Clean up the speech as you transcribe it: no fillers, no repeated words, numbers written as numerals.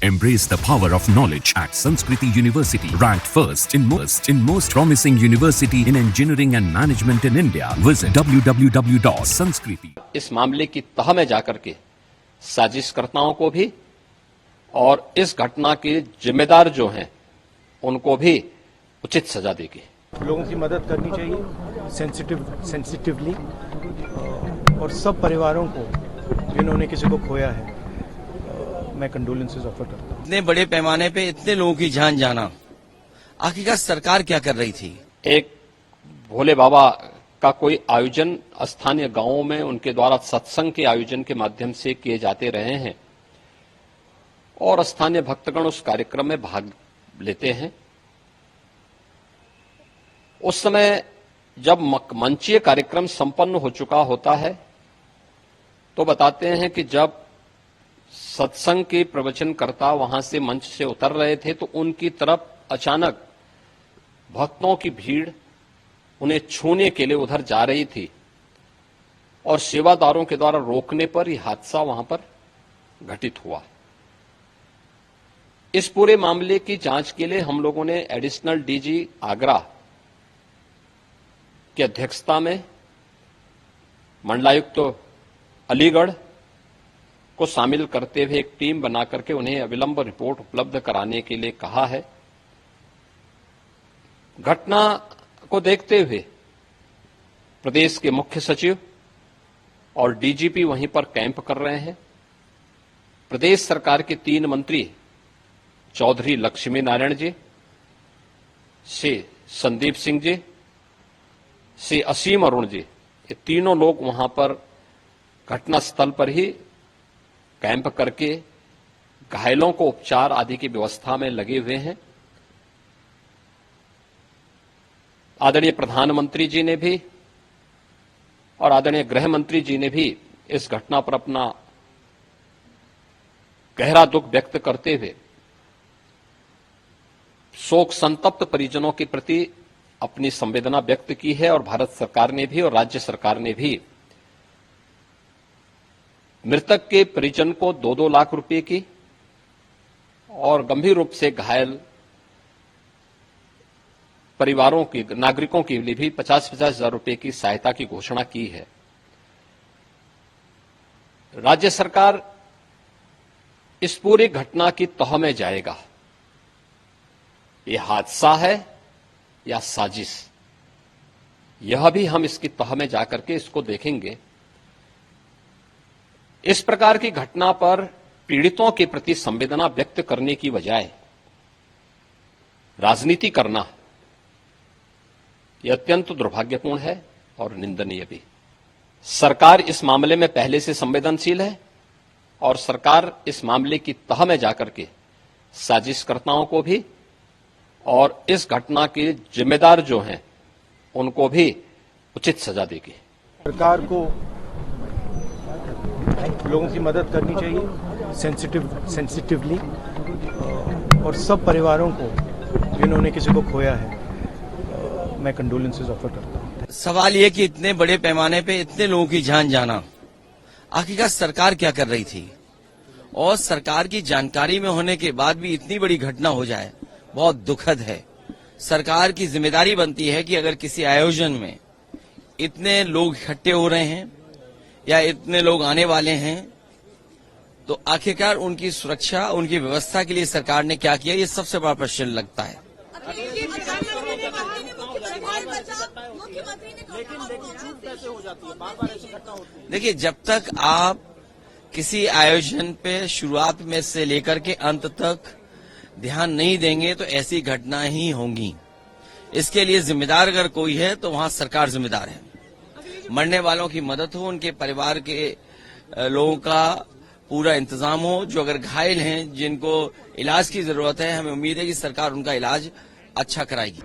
Embrace the power of knowledge at Sanskriti University, ranked first in most promising university in engineering and management in India. Visit www.sanskriti. इस मामले की तह में जाकर के साजिशकर्ताओं को भी और इस घटना के जिम्मेदार जो हैं उनको भी उचित सजा देगी। लोगों की मदद करनी चाहिए सेंसिटिवली और सब परिवारों को जिन्होंने किसी को खोया है मैं कंडोलेंसेस ऑफर करता हूँ। इतने बड़े पैमाने पे इतने लोगों की जान जाना आखिरकार सरकार क्या कर रही थी? एक भोले बाबा का कोई आयोजन स्थानीय गांवों में उनके द्वारा सत्संग के आयोजन के माध्यम से किए जाते रहे हैं और स्थानीय भक्तगण उस कार्यक्रम में भाग लेते हैं। उस समय जब मंचीय कार्यक्रम संपन्न हो चुका होता है तो बताते हैं कि जब सत्संग के प्रवचनकर्ता वहां से मंच से उतर रहे थे तो उनकी तरफ अचानक भक्तों की भीड़ उन्हें छूने के लिए उधर जा रही थी और सेवादारों के द्वारा रोकने पर यह हादसा वहां पर घटित हुआ। इस पूरे मामले की जांच के लिए हम लोगों ने एडिशनल डीजी आगरा की अध्यक्षता में मंडलायुक्त अलीगढ़ को शामिल करते हुए एक टीम बना करके उन्हें अविलंब रिपोर्ट उपलब्ध कराने के लिए कहा है। घटना को देखते हुए प्रदेश के मुख्य सचिव और डीजीपी वहीं पर कैंप कर रहे हैं। प्रदेश सरकार के 3 मंत्री चौधरी लक्ष्मी नारायण जी, श्री संदीप सिंह जी, श्री असीम अरुण जी, ये तीनों लोग वहां पर घटना स्थल पर ही कैंप करके घायलों को उपचार आदि की व्यवस्था में लगे हुए हैं। आदरणीय प्रधानमंत्री जी ने भी और आदरणीय गृह मंत्री जी ने भी इस घटना पर अपना गहरा दुख व्यक्त करते हुए शोक संतप्त परिजनों के प्रति अपनी संवेदना व्यक्त की है और भारत सरकार ने भी और राज्य सरकार ने भी मृतक के परिजन को 2-2 लाख रुपए की और गंभीर रूप से घायल परिवारों की नागरिकों के लिए भी 50-50 हजार रुपए की सहायता की घोषणा की है। राज्य सरकार इस पूरी घटना की तह में जाएगा। यह हादसा है या साजिश, यह भी हम इसकी तह में जाकर के इसको देखेंगे। इस प्रकार की घटना पर पीड़ितों के प्रति संवेदना व्यक्त करने की बजाय राजनीति करना यह अत्यंत दुर्भाग्यपूर्ण है और निंदनीय भी। सरकार इस मामले में पहले से संवेदनशील है और सरकार इस मामले की तह में जाकर के साजिशकर्ताओं को भी और इस घटना के जिम्मेदार जो हैं उनको भी उचित सजा देगी। सरकार को लोगों की मदद करनी चाहिए सेंसिटिवली और सब परिवारों को जिन्होंने किसी को खोया है मैं कंडोलेंसेस ऑफर करता हूँ। सवाल ये कि इतने बड़े पैमाने पे इतने लोगों की जान जाना आखिरकार सरकार क्या कर रही थी? और सरकार की जानकारी में होने के बाद भी इतनी बड़ी घटना हो जाए बहुत दुखद है। सरकार की जिम्मेदारी बनती है कि अगर किसी आयोजन में इतने लोग इकट्ठे हो रहे हैं या इतने लोग आने वाले हैं तो आखिरकार उनकी सुरक्षा, उनकी व्यवस्था के लिए सरकार ने क्या किया, ये सबसे बड़ा प्रश्न लगता है। देखिए, जब तक आप किसी आयोजन पे शुरुआत में से लेकर के अंत तक ध्यान नहीं देंगे तो ऐसी घटना ही होंगी। इसके लिए जिम्मेदार अगर कोई है तो वहां सरकार जिम्मेदार है। मरने वालों की मदद हो, उनके परिवार के लोगों का पूरा इंतजाम हो, जो अगर घायल हैं जिनको इलाज की जरूरत है, हमें उम्मीद है कि सरकार उनका इलाज अच्छा कराएगी।